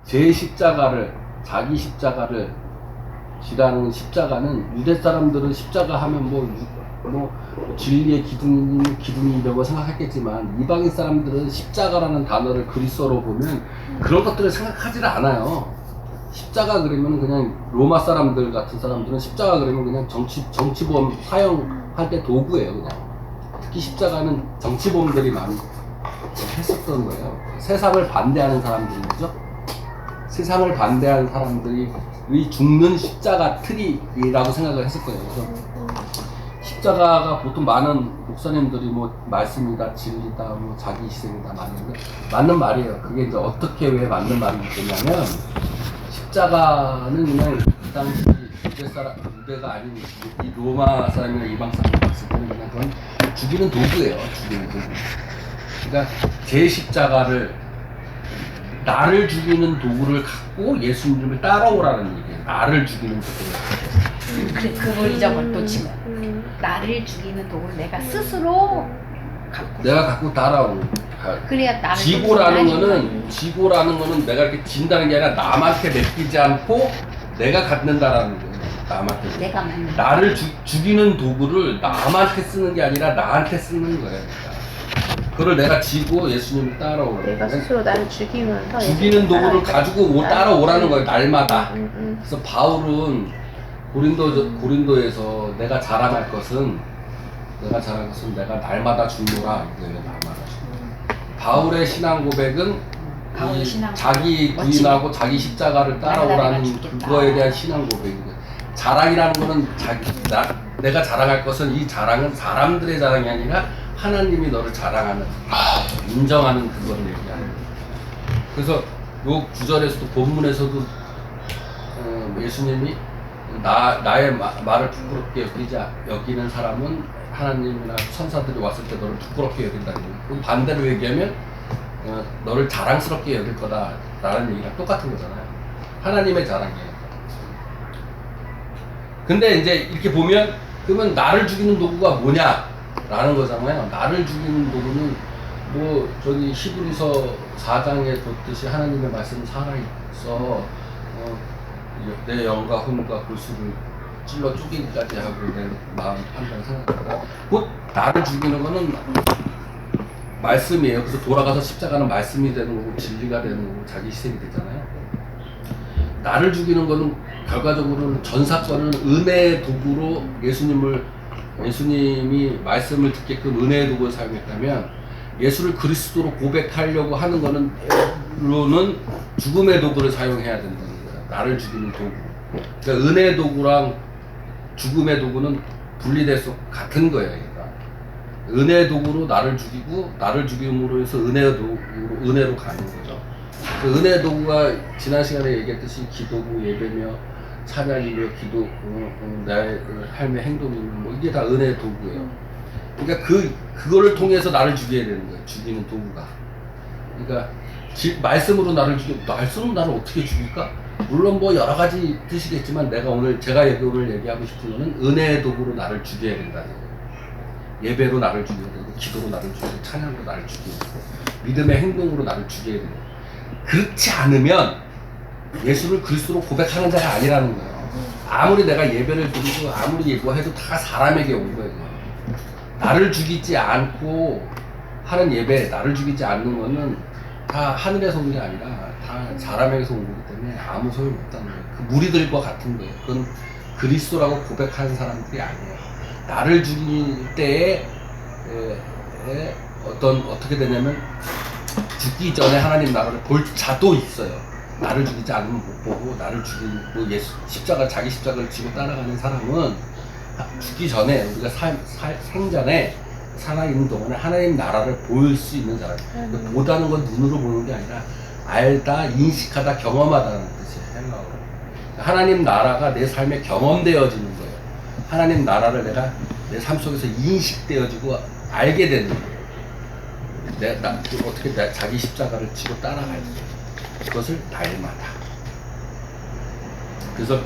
제 십자가를, 자기 십자가를 지라는 십자가는 유대 사람들은 십자가 하면 뭐 진리의 기둥이라고 생각했겠지만 이방인 사람들은 십자가라는 단어를 그리스어로 보면 그런 것들을 생각하지 않아요. 십자가 그러면 그냥 로마 사람들 같은 사람들은 십자가 그러면 그냥 정치범 사용할 때 도구예요, 그냥. 특히 십자가는 정치범들이 많이 했었던 거예요. 세상을 반대하는 사람들이죠. 세상을 반대하는 사람들이 죽는 십자가 틀이라고 생각을 했을 거예요. 그래서 십자가가 보통 많은 목사님들이 뭐 말씀이다, 진리다, 뭐 자기 희생이다 많은데 맞는 말이에요. 그게 이제 어떻게 왜 맞는 말이 되냐면 십자가는 그냥 이 당시 유대가 아닌 이 로마 사람이나 이방 사람이 봤을 때는 그냥 그건 죽이는 도구예요. 죽이는 도구. 그러니까 제 십자가를 나를 죽이는 도구를 갖고 예수님을 따라오라는 얘기예요. 나를 죽이는 도구를. 그래, 그걸 잊어버려 또 지금. 나를 죽이는 도구를 내가 스스로 갖고. 내가 갖고 따라오는. 그래야 나를 지고라는 거는 내가 이렇게 진다는 게 아니라 남한테 맡기지 않고 내가 갖는다라는 거예요. 남한테. 내가 맞는. 나를 죽이는 도구를 남한테 쓰는 게 아니라 나한테 쓰는 거예요. 그걸 내가 지고 예수님을 따라오는 거예요. 내가 스스로 나를 죽이는 도구를 가지고 따라오라는 거예요. 날마다. 그래서 바울은 고린도에서 내가 자랑할 것은 내가 날마다 죽노라. 날마다 죽노라. 바울의 신앙 고백은 자기 부인하고 자기 십자가를 따라오라는 그거에 대한 신앙 고백이거든요. 자랑이라는 거는 내가 자랑할 것은 이 자랑은 사람들의 자랑이 아니라 하나님이 너를 자랑하는, 인정하는 그거를 얘기하는 거예요. 그래서 요 구절에서도 본문에서도 예수님이 나의 말을 부끄럽게 여기는 사람은 하나님이나 천사들이 왔을 때 너를 부끄럽게 여긴다는 거예요. 그럼 반대로 얘기하면 너를 자랑스럽게 여길 거다라는 얘기랑 똑같은 거잖아요. 하나님의 자랑이에요. 근데 이제 이렇게 보면 그러면 나를 죽이는 도구가 뭐냐라는 거잖아요. 나를 죽이는 도구는 뭐 저기 히브리서 4장에 뒀듯이 하나님의 말씀은 살아있어 내 영과 혼과 골수를 찔러 쪼개기까지 하고 내 마음 판단 생각하고 곧 나를 죽이는 거는 말씀이에요. 그래서 돌아가서 십자가는 말씀이 되는 거고 진리가 되는 거고 자기 희생이 되잖아요. 나를 죽이는 거는 결과적으로는 전 사건은 은혜의 도구로 예수님이 말씀을 듣게끔 은혜의 도구를 사용했다면 예수를 그리스도로 고백하려고 하는 거는 죽음의 도구를 사용해야 된다는 거예요. 나를 죽이는 도구. 그러니까 은혜의 도구랑 죽음의 도구는 분리될 수 같은 거예요. 그러니까 은혜의 도구로 나를 죽이고 나를 죽임으로 해서 은혜의 도구로 은혜로 가는 거죠. 그 은혜의 도구가 지난 시간에 얘기했듯이 기도고 예배며 찬양이며 기도, 나의 삶의 행동이며 뭐 이게 다 은혜의 도구예요. 그러니까 그거를 통해서 나를 죽여야 되는 거예요. 죽이는 도구가. 그러니까 말씀으로 나를 말씀으로 나를 어떻게 죽일까? 물론 뭐 여러 가지 뜻이겠지만 제가 오늘 얘기하고 싶은 거는 은혜의 도구로 나를 죽여야 된다는 거예요. 예배로 나를 죽여야 되고 기도로 나를 죽이고 찬양으로 나를 죽여야 되고 믿음의 행동으로 나를 죽여야 되고 그렇지 않으면 예수를 그리스도로 고백하는 자가 아니라는 거예요. 아무리 내가 예배를 드리고 아무리 예고해도 다 사람에게 온 거예요. 나를 죽이지 않고 하는 예배, 나를 죽이지 않는 거는 다 하늘에서 온 게 아니라 다 사람에게서 온 거기 때문에 아무 소용이 없다는 거예요. 그 무리들과 같은 거예요. 그건 그리스도라고 고백하는 사람들이 아니에요. 나를 죽일 때에 어떻게 되냐면 죽기 전에 하나님 나라를 볼 자도 있어요. 나를 죽이지 않으면 못 보고 나를 죽이고 자기 십자가를 지고 따라가는 사람은 죽기 전에 우리가 생전에 살아있는 동안에 하나님 나라를 볼 수 있는 사람. 보다는 건 눈으로 보는 게 아니라 알다, 인식하다, 경험하다는 뜻이에요. 헬라어로. 하나님 나라가 내 삶에 경험되어지는 거예요. 하나님 나라를 내가 내 삶 속에서 인식되어지고 알게 되는 거예요. 어떻게 자기 십자가를 지고 따라갈지. 그것을 날마다. 그래서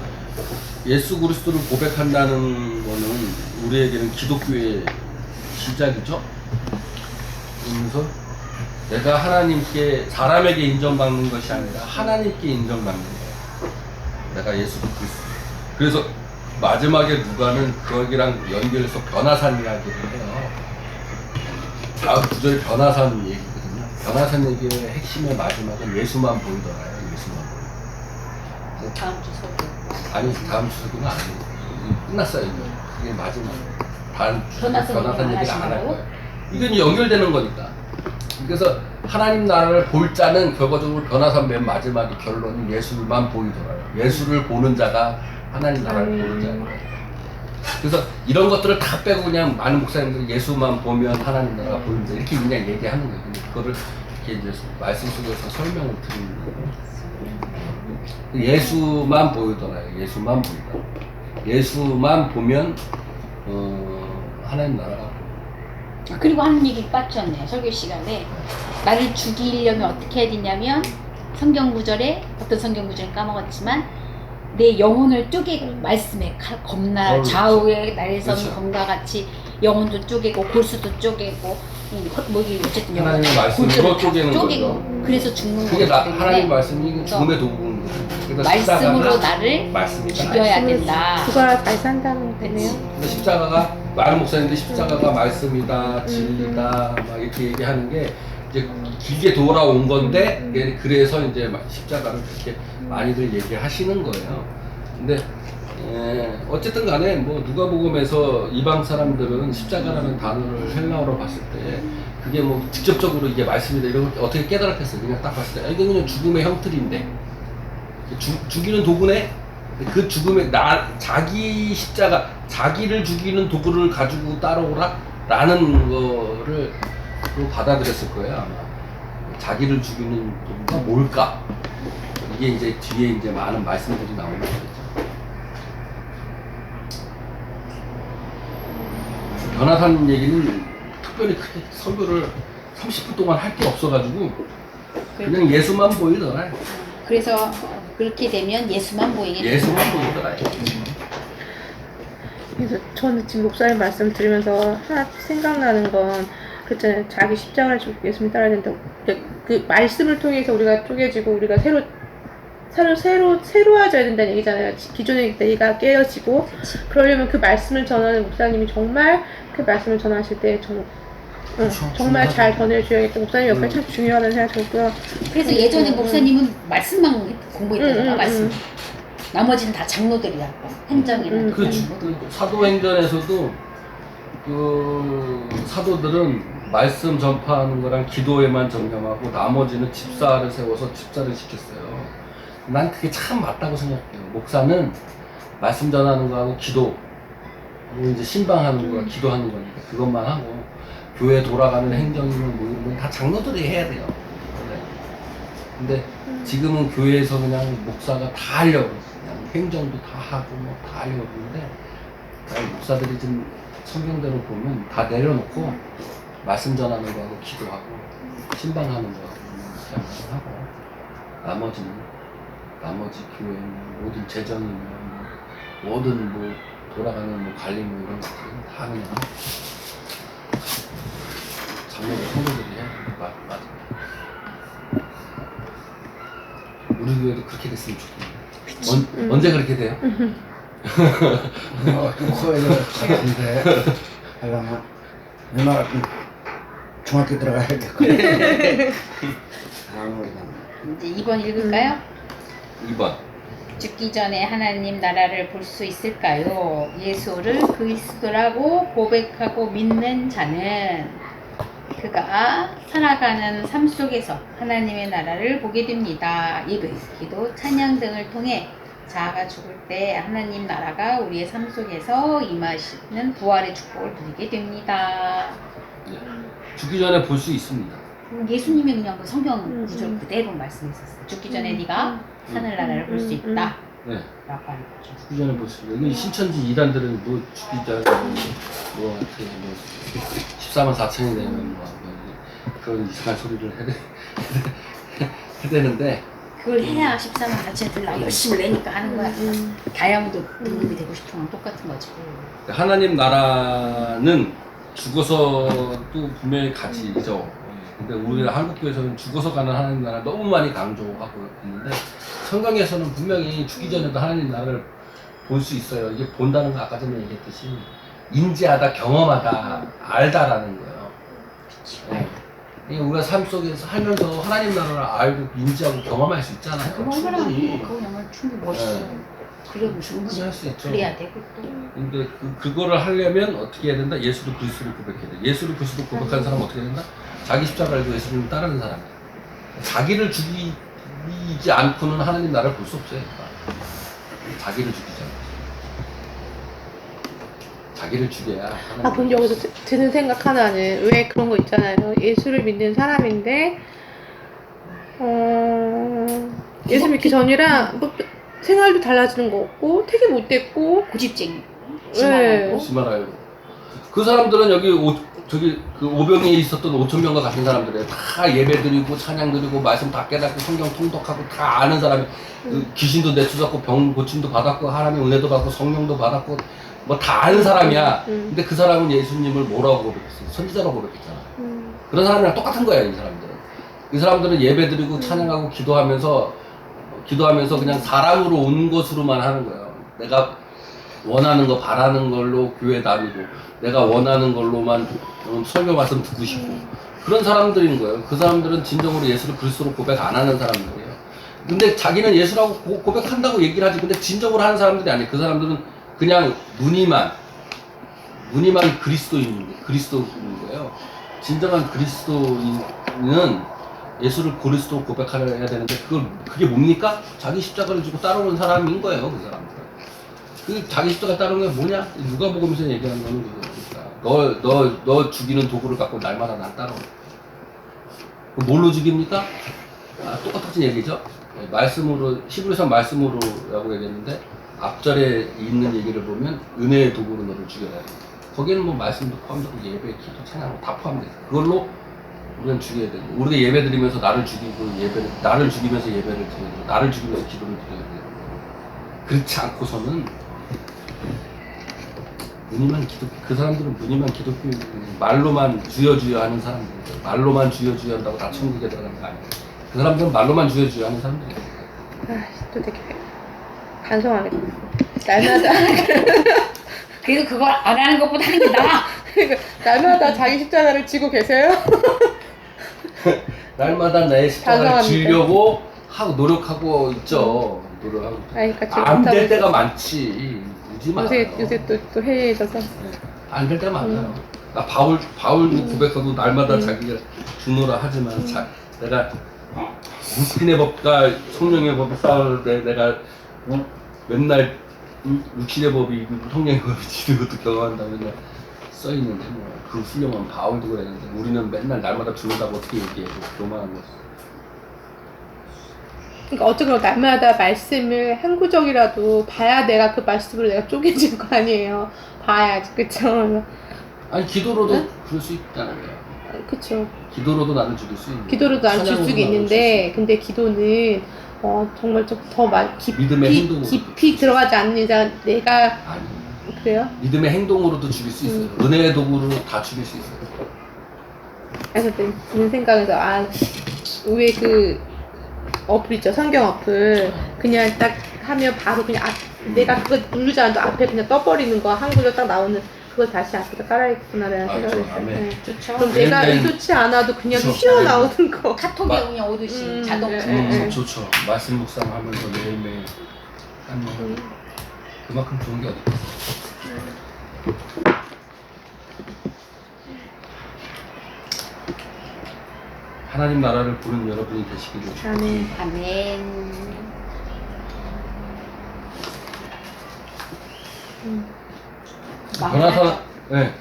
예수 그리스도를 고백한다는 거는 우리에게는 기독교의 시작이죠. 그래서 내가 하나님께 사람에게 인정받는 것이 아니라 하나님께 인정받는 거예요. 내가 예수 그리스도. 그래서 마지막에 누가는 거기랑 연결해서 변화산 이야기를 해요. 다음 구절이 변화산 얘기거든요. 변화산 얘기의 핵심의 마지막은 예수만 보이더라요. 예수만 보이. 다음 주 수업. 아니 다음 주소는 아니에요. 끝났어요. 이제. 그게 마지막. 다음 주 변화산 변화산 얘기는 얘기를 안 안 할 하신다고? 거예요. 이건 연결되는 거니까. 그래서 하나님 나라를 볼 자는 결과적으로 변화산 맨 마지막에 결론은 예수만 보이더라요. 예수를 보는 자가 하나님 나라를 보는 자예요. 그래서 이런 것들을 다 빼고 그냥 많은 목사님들이 예수만 보면 하나님 나라가 보인다 이렇게 그냥 얘기하는 거예요. 근데 그거를 이렇게 이제 말씀 속에서 설명을 드리는 거예요. 예수만 보이더라요. 예수만 보인다. 예수만 보면 하나님 나라가 그리고 하는 얘기 빠졌네요. 설교 시간에 나를 죽이려면 어떻게 해야 되냐면 성경 구절에 어떤 성경 구절을 까먹었지만 내 영혼을 쪼개고 말씀에 겁나 좌우에 날선 그렇죠. 검과 같이 영혼도 쪼개고 골수도 쪼개고 뭐기 어쨌든 하나님의 말씀으로 쪼개는 거죠. 그래서 죽는 그게 거기 때문에 하나님 말씀이 죽음의 도구인 거예요. 그래서 말씀으로 십자가가 나를 말씀이다. 죽여야 된다. 그걸 잘 산다는 거네요. 근데 십자가가 많은 목사님들 십자가가 말씀이다, 진리다 막 이렇게 얘기하는 게 이제 길게 돌아온 건데 그래서 이제 십자가를 그렇게 많이들 얘기하시는 거예요. 근데 어쨌든 간에 뭐 누가복음에서 이방 사람들은 십자가라는 단어를 헬라어로 봤을 때 그게 뭐 직접적으로 이게 말씀이다 이런 걸 어떻게 깨달았겠어요. 그냥 딱 봤을 때 이게 그냥 죽음의 형틀인데 죽이는 도구네. 그 죽음의 자기 십자가 자기를 죽이는 도구를 가지고 따라오라 라는 거를 받아들였을 거예요. 아마 자기를 죽이는 도구가 뭘까 이게 이제 뒤에 이제 많은 말씀들이 나오는 거죠. 변화산 얘기는 특별히 크게 설교를 30분 동안 할 게 없어가지고 그냥 예수만 보이더라. 그래서 그렇게 되면 예수만 보이게 예수만 보이더라. 그래서 저는 지금 목사님 말씀 들으면서 하나 생각나는 건 그랬잖아요. 자기 십자가를 지고 예수님 따라야 된다고. 그 말씀을 통해서 우리가 쪼개지고 우리가 새로워져야 된다는 얘기잖아요. 기존의 내가 깨어지고 그러려면 그 말씀을 전하는 목사님이 정말 그 말씀을 전하실 때 정말 잘 전해주셔야겠다. 목사님 역할이 참 중요하다는 생각이 들고요. 그래서 예전에 목사님은 말씀만 공부했다잖아. 말씀. 나머지는 다 장로들이라고 행정이나 그 사도행전에서도 그 사도들은 말씀 전파하는 거랑 기도에만 전념하고 나머지는 집사를 세워서 집사를 시켰어요. 난 그게 참 맞다고 생각해요. 목사는 말씀 전하는 거하고 기도, 그리고 이제 신방하는 거와 기도하는 거니까 그것만 하고 교회 돌아가는 행정이면 뭐 이런 건 다 장로들이 해야 돼요. 근데 지금은 교회에서 그냥 목사가 다 하려고 그냥 행정도 다 하고 뭐 다 하려고 그러는데 목사들이 지금 성경대로 보면 다 내려놓고 말씀 전하는 거하고 기도하고 신방하는 거하고 이렇게 하고 나머지 교회 모든 재정이나 모든 뭐 돌아가는 뭐 관리 뭐 이런 것들은 다 그냥 장로들 성도들이 해. 맞아. 우리 교회도 그렇게 됐으면 좋겠네. 언제 그렇게 돼요? 좀 커야 되는데 하려면 누나가 좀 중학교 들어가야 될 것 같아. 이제 2번 읽을까요? 2번. 죽기 전에 하나님 나라를 볼 수 있을까요? 예수를 그리스도라고 고백하고 믿는 자는 그가 살아가는 삶 속에서 하나님의 나라를 보게 됩니다. 예배, 기도, 찬양 등을 통해 자아가 죽을 때 하나님 나라가 우리의 삶 속에서 임하시는 부활의 축복을 누리게 됩니다. 네. 죽기 전에 볼 수 있습니다. 예수님이 그냥 그 성경 구절 그대로 말씀했었어요. 죽기 전에 네가 하늘나라를 볼 수 있다. 네. 라고 하는 거죠. 죽기 전에 볼 수 있습니다. 신천지 이단들은 뭐 죽기 전에 뭐 14만 4천이 되면 뭐 그런 이상한 소리를 해대는데 그걸 해야 14만 4천 들라 열심히 내니까 하는 거야. 다이아몬드 등급이 되고 싶은 건 똑같은 거지. 하나님 나라는 죽어서도 분명히 가지죠. 근데 우리 한국 교회에서는 죽어서 가는 하나님 나라 너무 많이 강조하고 있는데 성경에서는 분명히 죽기 전에도 하나님 나라를 볼 수 있어요. 이게 본다는 거 아까 전에 얘기했듯이 인지하다, 경험하다, 알다라는 거예요. 네. 이게 우리가 삶 속에서 살면서 하나님 나라를 알고 인지하고 경험할 수 있잖아요. 그런 충분히. 거라고 그냥 충분히 멋있어. 네. 그리고 충분히 할 수 있죠. 그래야 되고 또. 근데 그거를 하려면 어떻게 해야 된다? 예수를 그리스도로 고백해야 돼. 예수를 그리스도로 고백하는 사람은 어떻게 된다? 자기 십자가를 알고 예수님을 따르는 사람이야. 자기를 죽이지 않고는 하나님 나라를 볼 수 없어요. 그러니까. 자기를 죽이지 않고. 자기를 죽여야 하나님. 아, 근데 여기서 드는 생각 하나는 왜 그런 거 있잖아요. 예수를 믿는 사람인데, 예수 믿기 전이랑 뭐 생활도 달라지는 거 없고, 되게 못됐고, 고집쟁이. 네. 심하라요. 그 사람들은 여기 저기 그 오병이에 있었던 5,000명과 같은 사람들이에요. 다 예배드리고 찬양드리고 말씀 다 깨닫고 성경 통독하고 다 아는 사람이 그 귀신도 내쫓았고 병 고침도 받았고 하나님의 은혜도 받고 성령도 받았고 뭐 다 아는 사람이야. 근데 그 사람은 예수님을 뭐라고 고백했어? 선지자라고 고백했잖아. 그런 사람이랑 똑같은 거야, 이 사람들은. 이 사람들은 예배드리고 찬양하고 기도하면서 그냥 사람으로 온 것으로만 하는 거예요. 내가 원하는 거 바라는 걸로 교회 다니고 내가 원하는 걸로만 설교 말씀 듣고 싶고 그런 사람들인 거예요. 그 사람들은 진정으로 예수를 그리스도로 고백 안 하는 사람들이에요. 근데 자기는 예수라고 고백한다고 얘기를 하지. 근데 진정으로 하는 사람들이 아니에요. 그 사람들은 그냥 무늬만 그리스도인 거예요. 진정한 그리스도인은 예수를 그리스도로 고백해야 되는데 그게 뭡니까? 자기 십자가를 지고 따르는 사람인 거예요. 그 사람들은. 그 자기 십자가 따르는 게 뭐냐? 누가복음에서 얘기하는 거는 그거니까. 너 죽이는 도구를 갖고 날마다 난 따라오. 뭘로 죽입니까? 똑같은 얘기죠. 말씀으로 히브리서 말씀으로라고 얘기했는데 앞절에 있는 얘기를 보면 은혜의 도구로 너를 죽여야 돼. 거기는 뭐 말씀도 포함되고 예배, 기도, 찬양 다 포함돼. 그걸로 우리는 죽여야 되고 우리가 예배 드리면서 나를 죽이고 나를 죽이면서 예배를 드려야 되고 나를 죽이면서 기도를 드려야 되고 그렇지 않고서는 그 사람들은 무늬만 기독교 말로만 주여 하는 사람들이에요. 말로만 주여 한다고 다 천국에 들어가는 거 아니에요. 그 사람들은 말로만 주여 하는 사람들이에요. 또 되게 반성하겠다. 날마다 그래도 그걸 안 하는 것보다 하는 게 나아. 날마다 자기 십자가를 지고 계세요? 날마다 내 십자가를 반성합니다. 지려고 하고 노력하고 있죠. 노력하고. 아니, 그러니까 안 될 때가 많지. 우지 말아요. 요새 또 해이해져서. 안 될 때가 많아요. 나 바울도 고백하고 날마다 자기가 주노라 하지만 내가 육신의 법과 성령의 법을 싸울 때 내가 맨날 육신의 법이 성령의 법이 지는 것도 경험한다 맨날 써있는데 그 훌륭한 바울도 그랬는데 우리는 맨날 날마다 죽는다고 어떻게 얘기해. 교만한 거지. 그러니까 어쩌면 날마다 말씀을 한 구절이라도 봐야 내가 그 말씀으로 내가 쪼개질 거 아니에요. 봐야지, 그쵸? 아니 기도로도 응? 그럴 수 있다는 거야. 그쵸. 기도로도 나를 죽일 수 있는 기도로도 안 줄 찬양으로도 수가 나를 있는데, 근데 기도는 정말 좀 더 믿음의 행동으로. 깊이 들어가지 않는 이상 내가 아니 그래요? 믿음의 행동으로도 죽일 수 있어요. 은혜의 도구로 다 죽일 수 있어요. 그래서 드는 생각에서 왜 그 어플 있죠, 성경 어플 그냥 딱 하면 바로 그냥 내가 그거 누르지 않아도 앞에 그냥 떠버리는 거 한 구절 딱 나오는 그걸 다시 앞에다 깔아야겠구나라는 생각을 했어요. 아멘. 네. 좋죠. 그럼 내가 네, 네. 의도치 않아도 그냥 그쵸. 튀어나오는 거. 카톡에 그냥 오듯이 자동으로. 네. 좋죠. 말씀 묵상하면서 매일매일 하면 그만큼 좋은 게 어디 있어. 하나님 나라를 보는 여러분이 되시기를. 아멘. 아멘.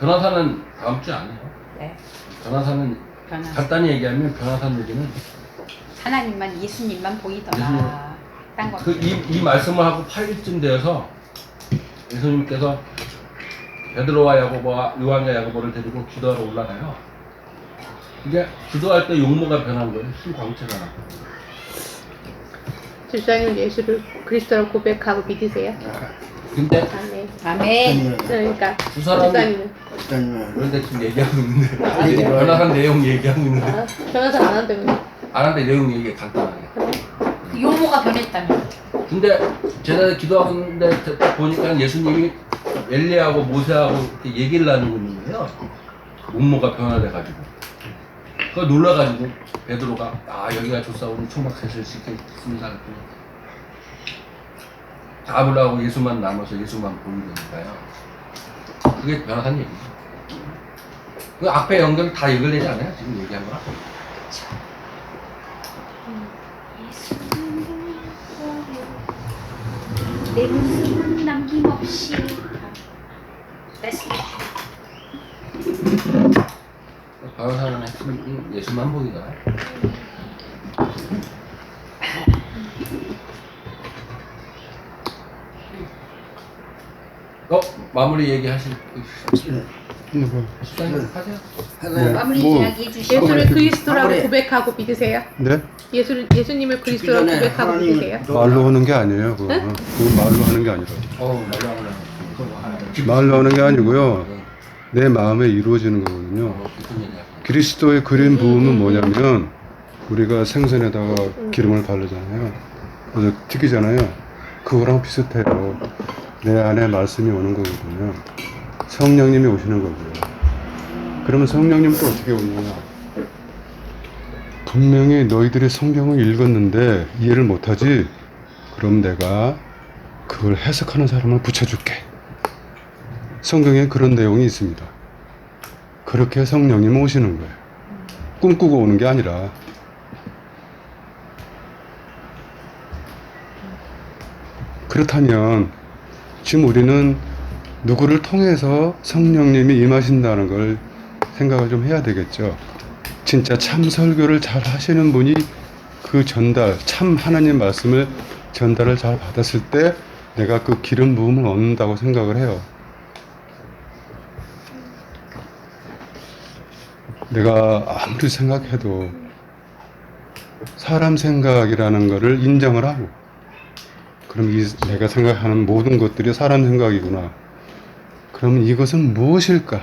변화사는 다음 주 아니에요. 네. 변화사는 변화. 간단히 얘기하면 변화사 얘기는 하나님만 예수님만 보이더라. 예수님. 딴 거. 이 말씀을 하고 8일쯤 되어서 예수님께서 베드로와 야고보와 요한과 야고보를 데리고 기도하러 올라가요. 이게 기도할 때 용모가 변한 거예요. 흰 광채가 나고. 집사님은 예수를 그리스도로 고백하고 믿으세요? 근데 아멘. 아멘. 그러니까 두 사람이 집사님은 목사님은 그런데 지금 얘기하고 있는데 아, 네. 변화한 내용 얘기하고 있는데 아, 변호사 안 한다고. 안 하는데 내용 얘기 간단하게. 그 용어가 변했다며. 근데 제가 기도하고 있는데 딱 보니까 예수님이 엘리야하고 모세하고 이렇게 얘기를 나누고 있는 거예요. 음모가 변화돼가지고. 그거 놀라가지고 베드로가 여기가 조사오니 초막셋을 시켰습니다. 잡으려고 예수만 남아서 예수만 보이니까요. 그게 변화한 얘기죠. 그 앞에 연결 다 연결되지 않아요? 지금 얘기한 거랑? 내 모습은 남김없이 됐어. 변호사는 예수만 보이더라. 마무리 얘기하실 수장님 하세요. 하세요. 마무리 뭐. 이야기해 주시고. 예수를 그리스도라고 마무리. 고백하고 믿으세요? 네? 예수님을 그리스도라고 전에 고백하고 하나님 믿으세요? 말로 하는 게 아니에요. 그거. 그건 말로 하는 게 아니라. 말로 하는 게 아니고요. 내 마음에 이루어지는 거거든요. 무슨 얘기야? 그리스도의 그린 부음은 뭐냐면 우리가 생선에다가 기름을 바르잖아요. 그래서 튀기잖아요. 그거랑 비슷해요. 내 안에 말씀이 오는 거거든요. 성령님이 오시는 거고요. 그러면 성령님은 또 어떻게 오느냐? 분명히 너희들이 성경을 읽었는데 이해를 못하지? 그럼 내가 그걸 해석하는 사람을 붙여줄게. 성경에 그런 내용이 있습니다. 그렇게 성령님 오시는 거예요. 꿈꾸고 오는 게 아니라. 그렇다면 지금 우리는 누구를 통해서 성령님이 임하신다는 걸 생각을 좀 해야 되겠죠. 진짜 참 설교를 잘 하시는 분이 그 전달, 참 하나님 말씀을 전달을 잘 받았을 때 내가 그 기름 부음을 얻는다고 생각을 해요. 내가 아무리 생각해도 사람 생각이라는 거를 인정을 하고, 그럼 내가 생각하는 모든 것들이 사람 생각이구나. 그러면 이것은 무엇일까?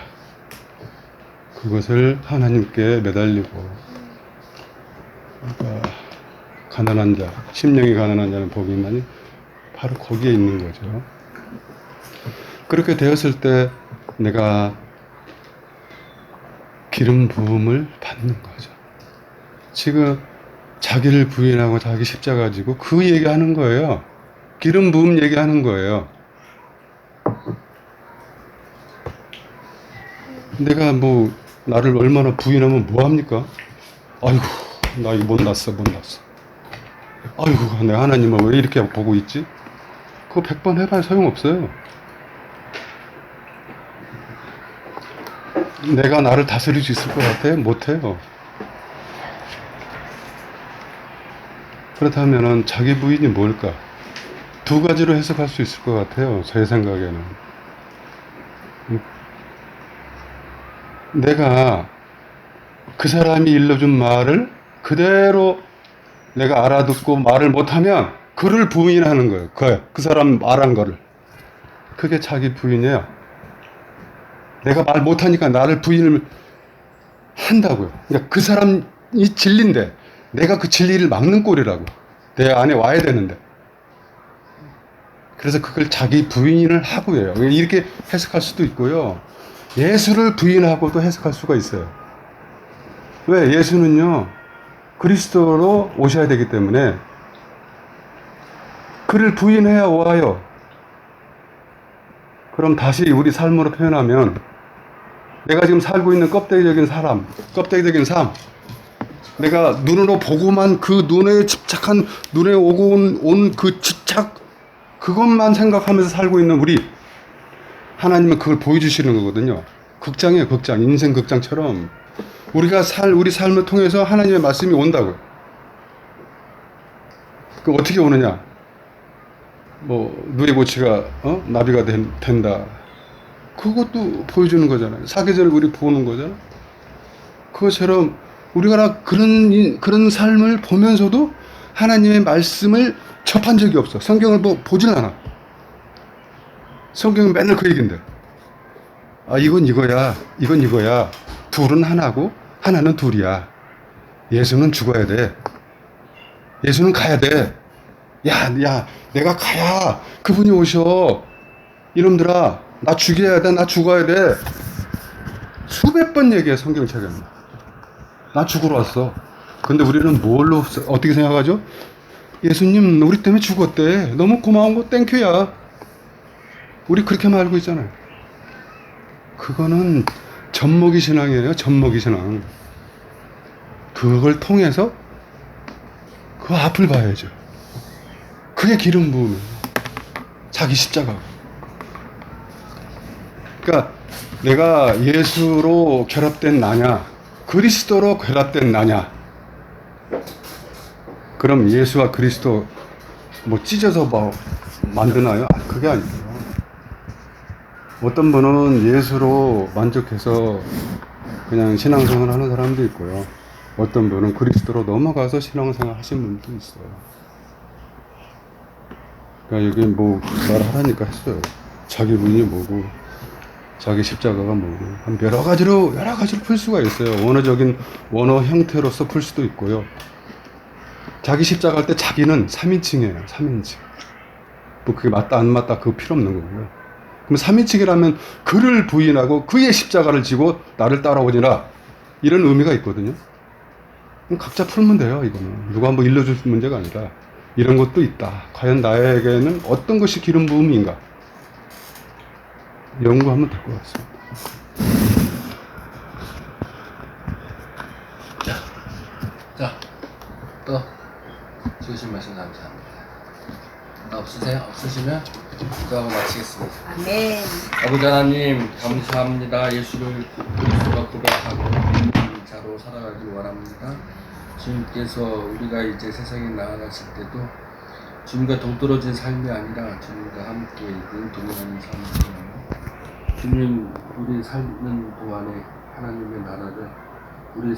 그것을 하나님께 매달리고, 그러니까 가난한 자, 심령이 가난한 자는 복이 있나니 바로 거기에 있는 거죠. 그렇게 되었을 때 내가 기름 부음을 받는 거죠. 지금 자기를 부인하고 자기 십자가 지고 그 얘기하는 거예요. 기름 부음 얘기하는 거예요. 내가 뭐 나를 얼마나 부인하면 뭐합니까? 아이고 나 이거 못났어. 아이고 내가 하나님을 왜 이렇게 보고 있지? 그거 100번 해봐야 소용없어요. 내가 나를 다스릴 수 있을 것 같아요? 못해요. 그렇다면 자기 부인이 뭘까? 두 가지로 해석할 수 있을 것 같아요. 제 생각에는. 내가 그 사람이 일러준 말을 그대로 내가 알아듣고 말을 못하면 그를 부인하는 거예요. 그 사람 말한 거를. 그게 자기 부인이에요. 내가 말 못하니까 나를 부인을 한다고요. 그러니까 그 사람이 진리인데 내가 그 진리를 막는 꼴이라고. 내 안에 와야 되는데. 그래서 그걸 자기 부인을 하고요. 이렇게 해석할 수도 있고요. 예수를 부인하고도 해석할 수가 있어요. 왜? 예수는요, 그리스도로 오셔야 되기 때문에 그를 부인해야 와요. 그럼 다시 우리 삶으로 표현하면 내가 지금 살고 있는 껍데기적인 삶, 내가 눈으로 보고만 그 눈에 집착한, 눈에 오고 온 그 집착, 그것만 생각하면서 살고 있는 우리, 하나님은 그걸 보여주시는 거거든요. 극장이에요, 극장. 인생 극장처럼. 우리 삶을 통해서 하나님의 말씀이 온다고요. 그 어떻게 오느냐? 누에 고치가, 나비가 된다. 그것도 보여주는 거잖아요. 사계절을 우리 보는 거잖아요. 그것처럼 우리가 그런 삶을 보면서도 하나님의 말씀을 접한 적이 없어. 성경을 보질 않아. 성경은 맨날 그 얘기인데. 아, 이건 이거야. 이건 이거야. 둘은 하나고 하나는 둘이야. 예수는 죽어야 돼. 예수는 가야 돼. 야, 내가 가야 그분이 오셔. 이놈들아, 나 죽여야 돼. 나 죽어야 돼. 수백 번 얘기해, 성경책에는. 나 죽으러 왔어. 근데 우리는 뭘로, 어떻게 생각하죠? 예수님, 우리 때문에 죽었대. 너무 고마운 거 땡큐야. 우리 그렇게만 알고 있잖아요. 그거는 젖먹이 신앙이에요. 젖먹이 신앙. 그걸 통해서 그 앞을 봐야죠. 그게 기름 부음이에요. 자기 십자가. 그러니까 내가 예수로 결합된 나냐, 그리스도로 결합된 나냐. 그럼 예수와 그리스도 뭐 찢어서 뭐 만드나요? 그게 아니에요. 어떤 분은 예수로 만족해서 그냥 신앙생활 하는 사람도 있고요. 어떤 분은 그리스도로 넘어가서 신앙생활 하신 분도 있어요. 그러니까 여기 뭐 말하라니까 했어요. 자기 분이 뭐고 자기 십자가가 뭐고 한 여러 가지로 풀 수가 있어요. 원어 형태로서 풀 수도 있고요. 자기 십자가 할 때 자기는 3인칭이에요. 3인칭. 뭐 그게 맞다 안 맞다 그거 필요 없는 거고요. 그럼 3인칭이라면 그를 부인하고 그의 십자가를 지고 나를 따라오니라, 이런 의미가 있거든요. 그럼 각자 풀면 돼요. 이거는 누가 한번 일러줄 문제가 아니라 이런 것도 있다. 과연 나에게는 어떤 것이 기름 부음인가 연구하면 될 것 같습니다. 자, 또 주신 말씀 감사합니다. 없으세요? 없으시면 기도하고 마치겠습니다. 아멘. 아버지 하나님 감사합니다. 예수를 그리스도가 고백하고 자로 살아가길 원합니다. 주님께서 우리가 이제 세상에 나아갔을 때도 주님과 동떨어진 삶이 아니라 주님과 함께 늘 동행하는 삶이에요. 주님, 우리 삶는 동안에 하나님의 나라를 우리